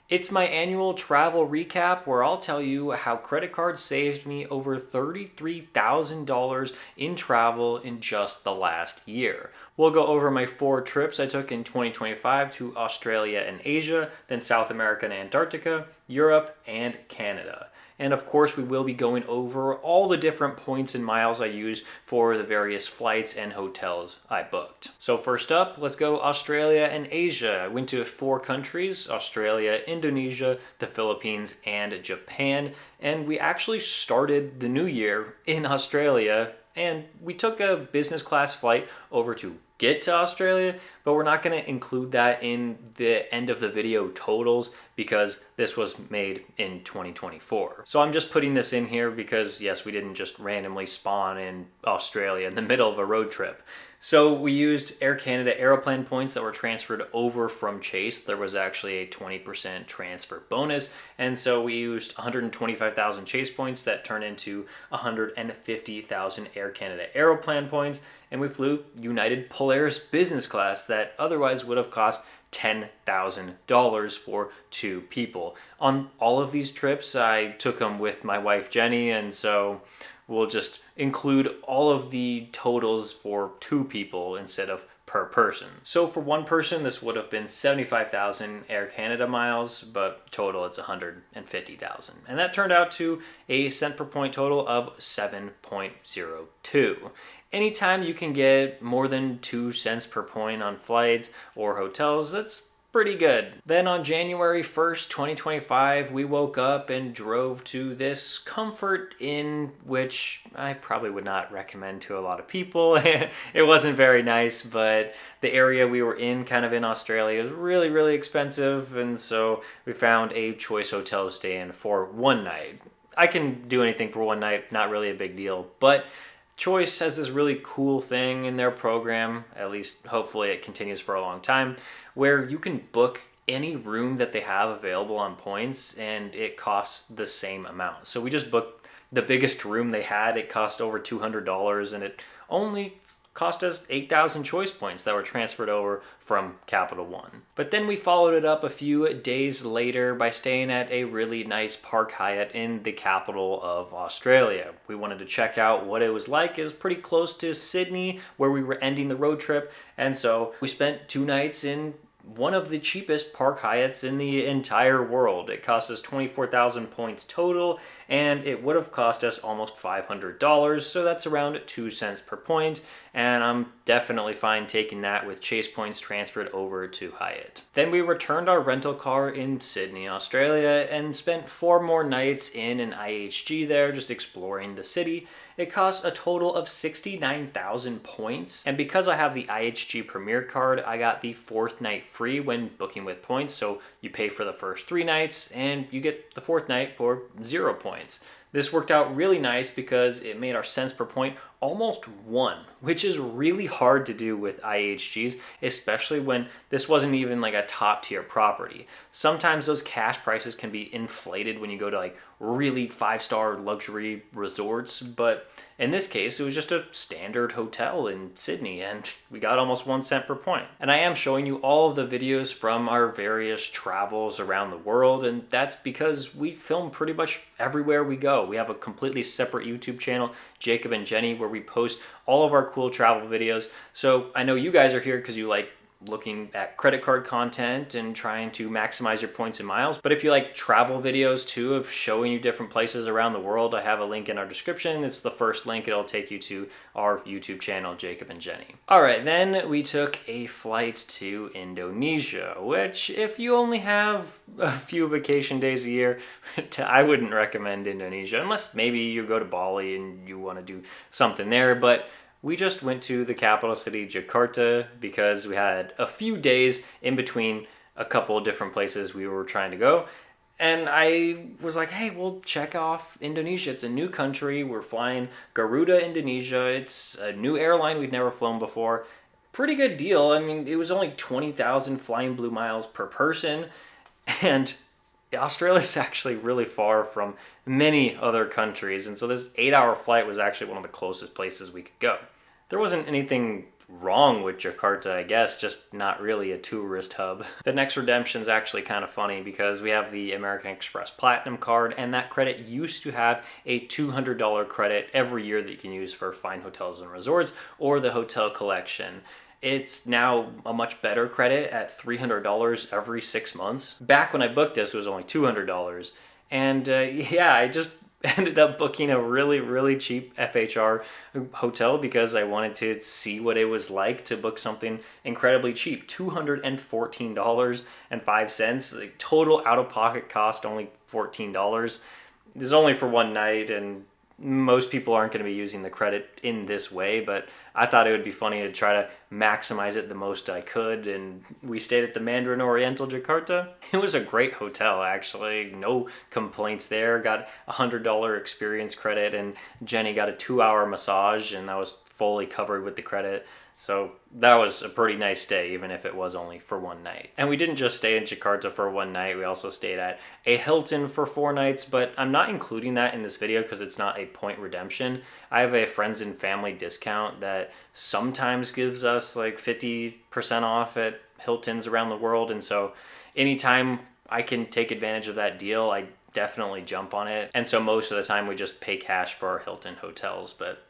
It's my annual travel recap where I'll tell you how credit cards saved me over $33,000 in travel in just the last year. We'll go over my 4 trips I took in 2025 to Australia and Asia, then South America and Antarctica, Europe, and Canada. And of course, we will be going over all the different points and miles I used for the various flights and hotels I booked. So first up, let's go Australia and Asia. I went to 4 countries, Australia, Indonesia, the Philippines, and Japan. And we actually started the new year in Australia, and we took a business class flight over to get to Australia, but we're not going to include that in the end of the video totals because this was made in 2024. So I'm just putting this in here because yes, we didn't just randomly spawn in Australia in the middle of a road trip. So we used Air Canada Aeroplan points that were transferred over from Chase. There was actually a 20% transfer bonus. And so we used 125,000 Chase points that turned into 150,000 Air Canada Aeroplan points. And we flew United Polaris business class that otherwise would have cost $10,000 for 2 people. On all of these trips, I took them with my wife Jenny, and so we'll just include all of the totals for 2 people instead of per person. So for 1 person, this would have been 75,000 Air Canada miles, but total it's 150,000. And that turned out to a cent per point total of 7.02. Anytime you can get more than 2 cents per point on flights or hotels, that's pretty good. Then on January 1st, 2025, we woke up and drove to this Comfort Inn, which I probably would not recommend to a lot of people. It wasn't very nice, but the area we were in, kind of in Australia, is really, really expensive, and so we found a choice hotel to stay in for 1 night. I can do anything for 1 night, not really a big deal, but Choice has this really cool thing in their program, at least hopefully it continues for a long time, where you can book any room that they have available on points and it costs the same amount. So we just booked the biggest room they had. It cost over $200 and it only cost us 8,000 choice points that were transferred over from Capital One. But then we followed it up a few days later by staying at a really nice Park Hyatt in the capital of Australia. We wanted to check out what it was like. It was pretty close to Sydney, where we were ending the road trip, and so we spent 2 nights in one of the cheapest Park Hyatts in the entire world. It cost us 24,000 points total, and it would have cost us almost $500, so that's around 2 cents per point, and I'm definitely fine taking that with Chase points transferred over to Hyatt. Then we returned our rental car in Sydney, Australia, and spent 4 more nights in an IHG there, just exploring the city. It cost a total of 69,000 points, and because I have the IHG Premier card, I got the 4th night free when booking with points, so you pay for the first 3 nights, and you get the 4th night for 0 points. This worked out really nice because it made our cents per point almost 1, which is really hard to do with IHGs, especially when this wasn't even like a top tier property. Sometimes those cash prices can be inflated when you go to like really 5-star luxury resorts, but in this case, it was just a standard hotel in Sydney, and we got almost 1 cent per point. And I am showing you all of the videos from our various travels around the world, and that's because we film pretty much everywhere we go. We have a completely separate YouTube channel, Jacob and Jenny, where we post all of our cool travel videos. So I know you guys are here because you like looking at credit card content and trying to maximize your points and miles. But if you like travel videos too, of showing you different places around the world, I have a link in our description. It's the first link. It'll take you to our YouTube channel, Jacob and Jenny. All right, then we took a flight to Indonesia, which if you only have a few vacation days a year, I wouldn't recommend Indonesia, unless maybe you go to Bali and you want to do something there. But we just went to the capital city, Jakarta, because we had a few days in between a couple of different places we were trying to go. And I was like, hey, we'll check off Indonesia. It's a new country. We're flying Garuda Indonesia. It's a new airline we've never flown before. Pretty good deal. I mean, it was only 20,000 flying blue miles per person. And Australia's actually really far from many other countries, and so this 8-hour flight was actually one of the closest places we could go. There wasn't anything wrong with Jakarta, I guess, just not really a tourist hub. The next redemption is actually kind of funny because we have the American Express Platinum card, and that credit used to have a $200 credit every year that you can use for fine hotels and resorts or the hotel collection. It's now a much better credit at $300 every 6 months. Back when I booked this, it was only $200. And yeah, I just ended up booking a really cheap FHR hotel because I wanted to see what it was like to book something incredibly cheap. $214.05. The total out-of-pocket cost only $14. This is only for one night, and most people aren't going to be using the credit in this way, but I thought it would be funny to try to maximize it the most I could. And we stayed at the Mandarin Oriental Jakarta. It was a great hotel, actually. No complaints there. Got a $100 experience credit, and Jenny got a 2-hour massage, and that was fully covered with the credit. So that was a pretty nice stay, even if it was only for one night. And we didn't just stay in Jakarta for one night, we also stayed at a Hilton for 4 nights, but I'm not including that in this video because it's not a point redemption. I have a friends and family discount that sometimes gives us like 50% off at Hiltons around the world, and so anytime I can take advantage of that deal, I definitely jump on it. And so most of the time we just pay cash for our Hilton hotels, but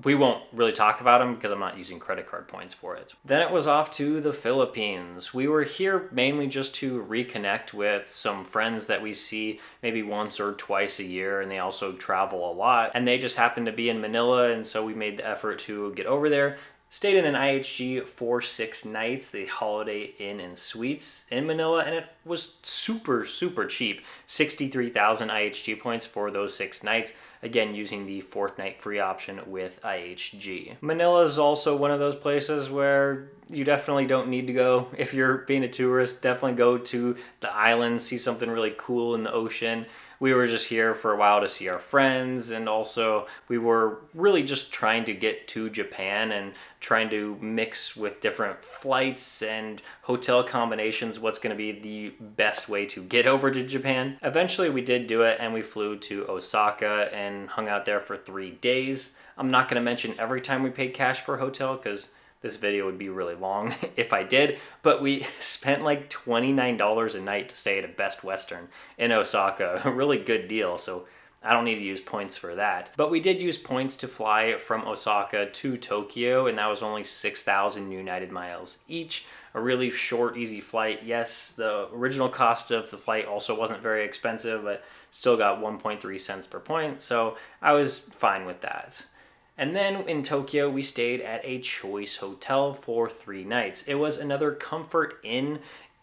we won't really talk about them because I'm not using credit card points for it. Then it was off to the Philippines. We were here mainly just to reconnect with some friends that we see maybe once or twice a year, and they also travel a lot. And they just happened to be in Manila, and so we made the effort to get over there. Stayed in an IHG for 6 nights, the Holiday Inn and Suites in Manila, and it was super cheap. 63,000 IHG points for those 6 nights. Again, using the 4th night free option with IHG. Manila is also one of those places where you definitely don't need to go. If you're being a tourist, definitely go to the islands, see something really cool in the ocean. We were just here for a while to see our friends, and also we were really just trying to get to Japan and trying to mix with different flights and hotel combinations what's going to be the best way to get over to Japan. Eventually we did do it, and we flew to Osaka and hung out there for 3 days. I'm not going to mention every time we paid cash for a hotel because this video would be really long if I did, but we spent like $29 a night to stay at a Best Western in Osaka. A really good deal, so I don't need to use points for that. But we did use points to fly from Osaka to Tokyo, and that was only 6,000 United miles each. A really short, easy flight. Yes, the original cost of the flight also wasn't very expensive, but still got 1.3 cents per point, so I was fine with that. And then in Tokyo, we stayed at a Choice Hotel for 3 nights. It was another Comfort Inn,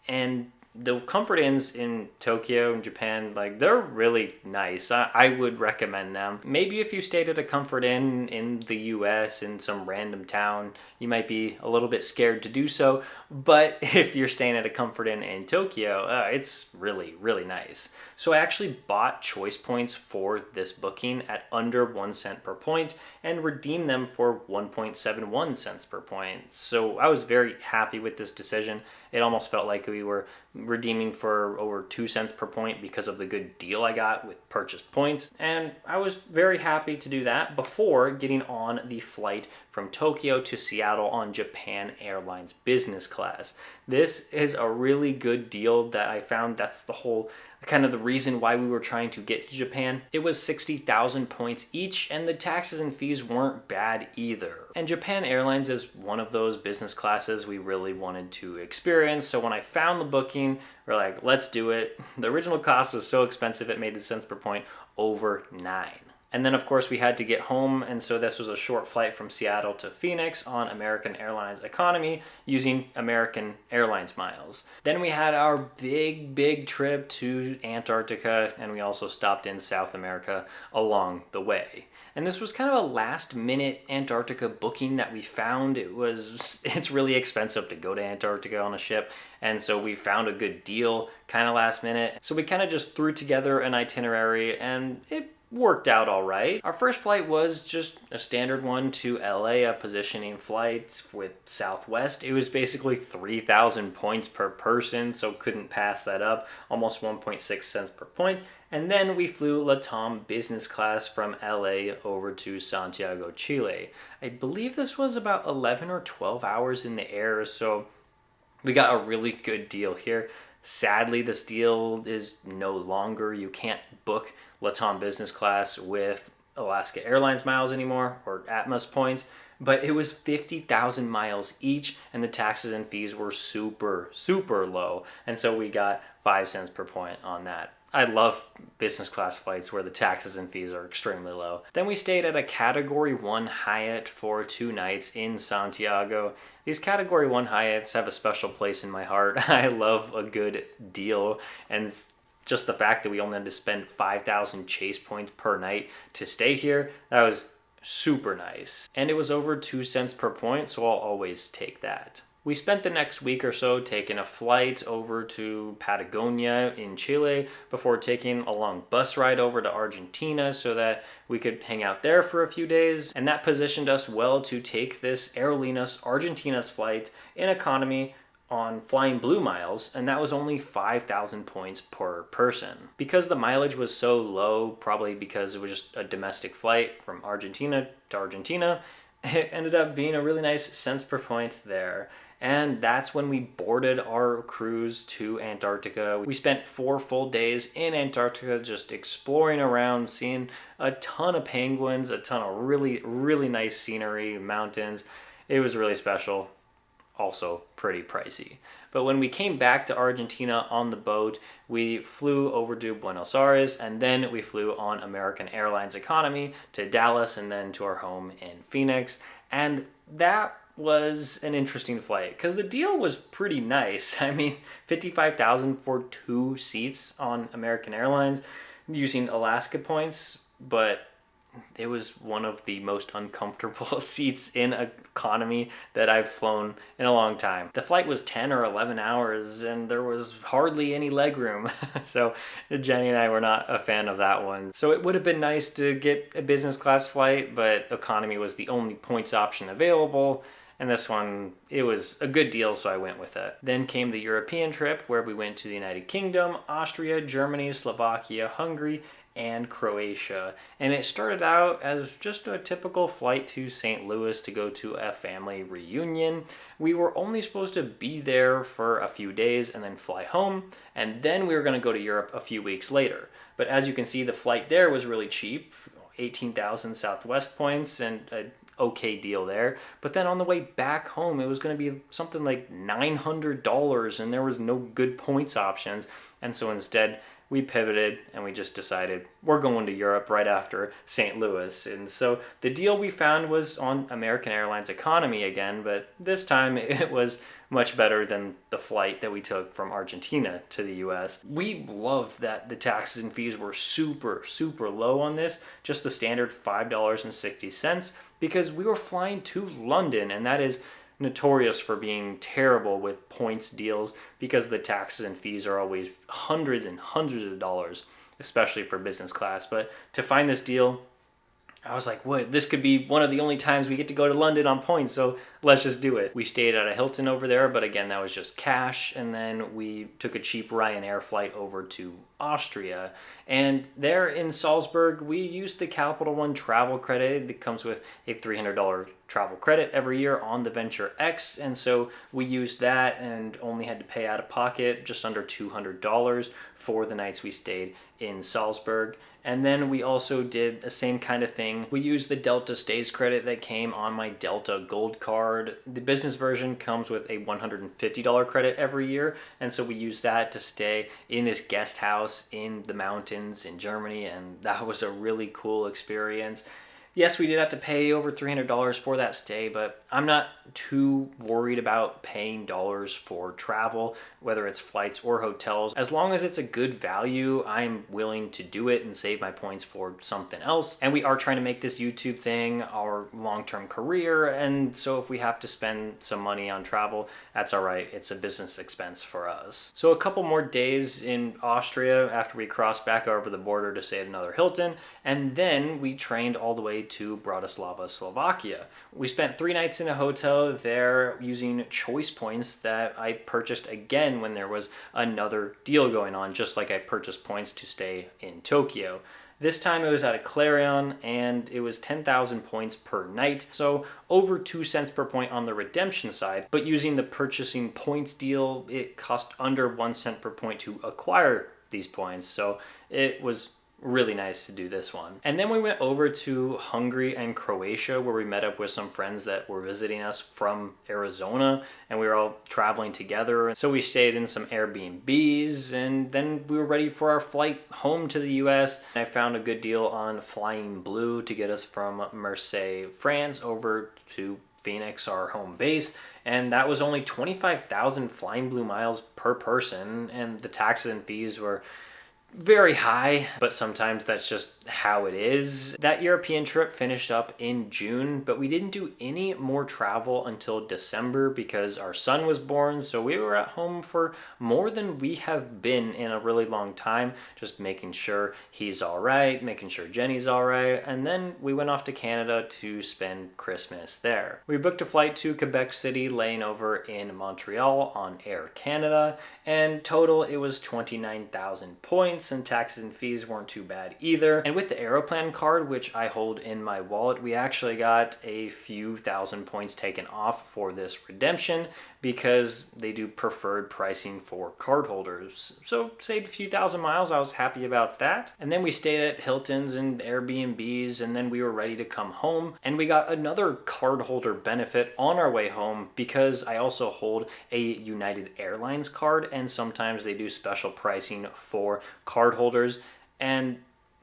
and the Comfort Inns in Tokyo and Japan, like, they're really nice. I would recommend them. Maybe if you stayed at a Comfort Inn in the US in some random town, you might be a little bit scared to do so. But if you're staying at a Comfort Inn in Tokyo, it's really nice. So I actually bought Choice points for this booking at under 1 cent per point and redeemed them for 1.71 cents per point. So I was very happy with this decision. It almost felt like we were redeeming for over 2 cents per point because of the good deal I got with purchased points. And I was very happy to do that before getting on the flight from Tokyo to Seattle on Japan Airlines business class. This is a really good deal that I found. That's the whole kind of the reason why we were trying to get to Japan. It was 60,000 points each, and the taxes and fees weren't bad either. And Japan Airlines is one of those business classes we really wanted to experience. So when I found the booking, we're like, let's do it. The original cost was so expensive, it made the cents per point over 9. And then, of course, we had to get home, and so this was a short flight from Seattle to Phoenix on American Airlines Economy using American Airlines miles. Then we had our big trip to Antarctica, and we also stopped in South America along the way. And this was kind of a last-minute Antarctica booking that we found. It's really expensive to go to Antarctica on a ship, and so we found a good deal kind of last minute. So we kind of just threw together an itinerary, and it worked out all right. Our first flight was just a standard one to LA, a positioning flight with Southwest. It was basically 3,000 points per person, so couldn't pass that up, almost 1.6 cents per point. And then we flew LATAM business class from LA over to Santiago, Chile. I believe this was about 11 or 12 hours in the air, so we got a really good deal here. Sadly, this deal is no longer. You can't book LATAM business class with Alaska Airlines miles anymore, or Atmos points, but it was 50,000 miles each, and the taxes and fees were super, super low. And so we got 5 cents per point on that. I love business class flights where the taxes and fees are extremely low. Then we stayed at a Category 1 Hyatt for 2 nights in Santiago. These Category 1 Hyatts have a special place in my heart. I love a good deal, and just the fact that we only had to spend 5,000 chase points per night to stay here, that was super nice. And it was over 2 cents per point, so I'll always take that. We spent the next week or so taking a flight over to Patagonia in Chile before taking a long bus ride over to Argentina so that we could hang out there for a few days. And that positioned us well to take this Aerolíneas Argentinas flight in economy on Flying Blue miles, and that was only 5,000 points per person. Because the mileage was so low, probably because it was just a domestic flight from Argentina to Argentina, it ended up being a really nice cents per point there. And that's when we boarded our cruise to Antarctica. We spent 4 full days in Antarctica just exploring around, seeing a ton of penguins, a ton of really, really nice scenery, mountains. It was really special. Also pretty pricey. But when we came back to Argentina on the boat, we flew over to Buenos Aires, and then we flew on American Airlines Economy to Dallas and then to our home in Phoenix. And that was an interesting flight because the deal was pretty nice. I mean, 55,000 for 2 seats on American Airlines using Alaska points, but it was one of the most uncomfortable seats in economy that I've flown in a long time. The flight was 10 or 11 hours and there was hardly any legroom. So Jenny and I were not a fan of that one. So it would have been nice to get a business class flight, but economy was the only points option available. And this one, it was a good deal, so I went with it. Then came the European trip where we went to the United Kingdom, Austria, Germany, Slovakia, Hungary, and Croatia. And it started out as just a typical flight to St. Louis to go to a family reunion. We were only supposed to be there for a few days and then fly home, and then we were going to go to Europe a few weeks later. But as you can see, the flight there was really cheap, 18,000 Southwest points and a okay deal there. But then on the way back home, it was going to be something like $900 and there was no good points options. And so instead we pivoted and we just decided we're going to Europe right after St. Louis. And so the deal we found was on American Airlines Economy again, but this time it was much better than the flight that we took from Argentina to the US. We loved that the taxes and fees were super, super low on this, just the standard $5.60, because we were flying to London, and that is notorious for being terrible with points deals because the taxes and fees are always hundreds and hundreds of dollars, especially for business class. But to find this deal, I was like, what? This could be one of the only times we get to go to London on points, so let's just do it. We stayed at a Hilton over there, but again, that was just cash, and then we took a cheap Ryanair flight over to Austria. And there in Salzburg, we used the Capital One travel credit that comes with a $300 travel credit every year on the Venture X, and so we used that and only had to pay out of pocket just under $200 for the nights we stayed in Salzburg. And then we also did the same kind of thing. We used the Delta Stays credit that came on my Delta Gold card. The business version comes with a $150 credit every year, and so we used that to stay in this guest house in the mountains in Germany, and that was a really cool experience. Yes, we did have to pay over $300 for that stay, but I'm not too worried about paying dollars for travel, whether it's flights or hotels. As long as it's a good value, I'm willing to do it and save my points for something else. And we are trying to make this YouTube thing our long-term career, and so if we have to spend some money on travel, that's all right. It's a business expense for us. So a couple more days in Austria after we crossed back over the border to stay at another Hilton, and then we trained all the way to Bratislava, Slovakia. We spent 3 nights in a hotel there using choice points that I purchased again when there was another deal going on, just like I purchased points to stay in Tokyo. This time it was at a Clarion and it was 10,000 points per night, so over 2 cents per point on the redemption side, but using the purchasing points deal, it cost under 1 cent per point to acquire these points, so it was really nice to do this one. And then we went over to Hungary and Croatia, where we met up with some friends that were visiting us from Arizona, and we were all traveling together. So we stayed in some Airbnbs, and then we were ready for our flight home to the US. I found a good deal on Flying Blue to get us from Marseille, France over to Phoenix, our home base, and that was only 25,000 Flying Blue miles per person, and the taxes and fees were very high, but sometimes that's just how it is. That European trip finished up in June, but we didn't do any more travel until December because our son was born, so we were at home for more than we have been in a really long time, just making sure he's all right, making sure Jenny's all right, and then we went off to Canada to spend Christmas there. We booked a flight to Quebec City, laying over in Montreal on Air Canada, and total it was 29,000 points, and taxes and fees weren't too bad either. And with the Aeroplan card, which I hold in my wallet, we actually got a few thousand points taken off for this redemption because they do preferred pricing for cardholders. So saved a few thousand miles. I was happy about that. And then we stayed at Hiltons and Airbnbs, and then we were ready to come home. And we got another cardholder benefit on our way home because I also hold a United Airlines card, and sometimes they do special pricing for cardholders. And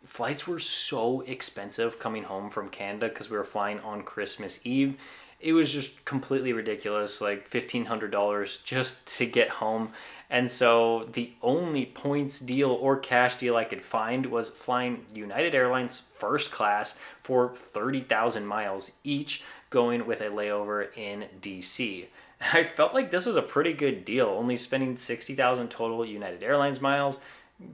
flights were so expensive coming home from Canada because we were flying on Christmas Eve. It was just completely ridiculous, like $1,500 just to get home. And so the only points deal or cash deal I could find was flying United Airlines first class for 30,000 miles each, going with a layover in DC. I felt like this was a pretty good deal, only spending 60,000 total United Airlines miles.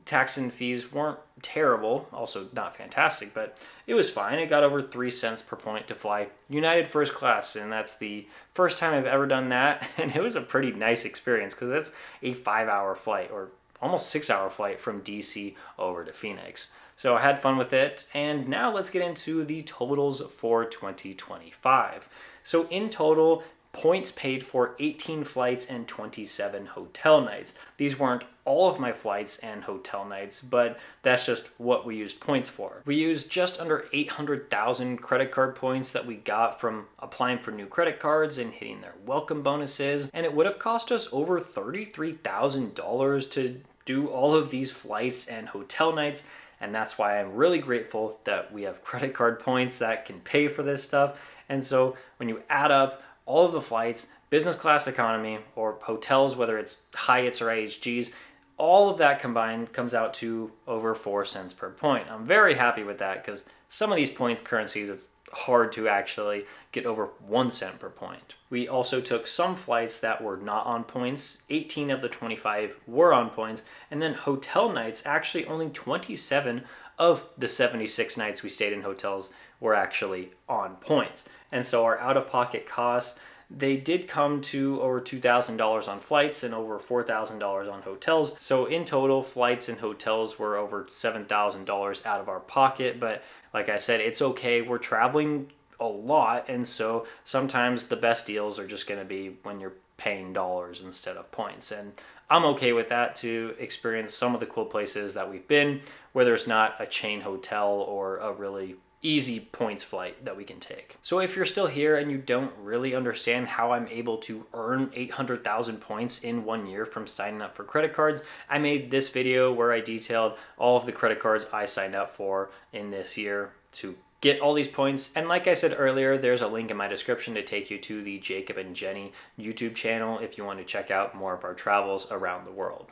Tax and fees weren't terrible, also not fantastic, but it was fine. It got over 3 cents per point to fly United first class, and that's the first time I've ever done that, and it was a pretty nice experience because that's a 5-hour flight, or almost 6-hour flight from DC over to Phoenix. So I had fun with it, and now let's get into the totals for 2025. So in total, points paid for 18 flights and 27 hotel nights. These weren't all of my flights and hotel nights, but that's just what we used points for. We used just under 800,000 credit card points that we got from applying for new credit cards and hitting their welcome bonuses, and it would have cost us over $33,000 to do all of these flights and hotel nights. And that's why I'm really grateful that we have credit card points that can pay for this stuff. And so when you add up all of the flights, business class economy, or hotels, whether it's Hyatts or IHGs, all of that combined comes out to over 4 cents per point. I'm very happy with that because some of these points currencies, it's hard to actually get over 1 cent per point. We also took some flights that were not on points. 18 of the 25 were on points, and then hotel nights, actually only 27 of the 76 nights we stayed in hotels were actually on points. And so our out-of-pocket costs, they did come to over $2,000 on flights and over $4,000 on hotels. So in total, flights and hotels were over $7,000 out of our pocket. But like I said, it's okay. We're traveling a lot, and so sometimes the best deals are just going to be when you're paying dollars instead of points. And I'm okay with that to experience some of the cool places that we've been where there's not a chain hotel or a really easy points flight that we can take. So if you're still here and you don't really understand how I'm able to earn 800,000 points in 1 year from signing up for credit cards, I made this video where I detailed all of the credit cards I signed up for in this year to get all these points. And like I said earlier, there's a link in my description to take you to the Jacob and Jenny YouTube channel if you want to check out more of our travels around the world.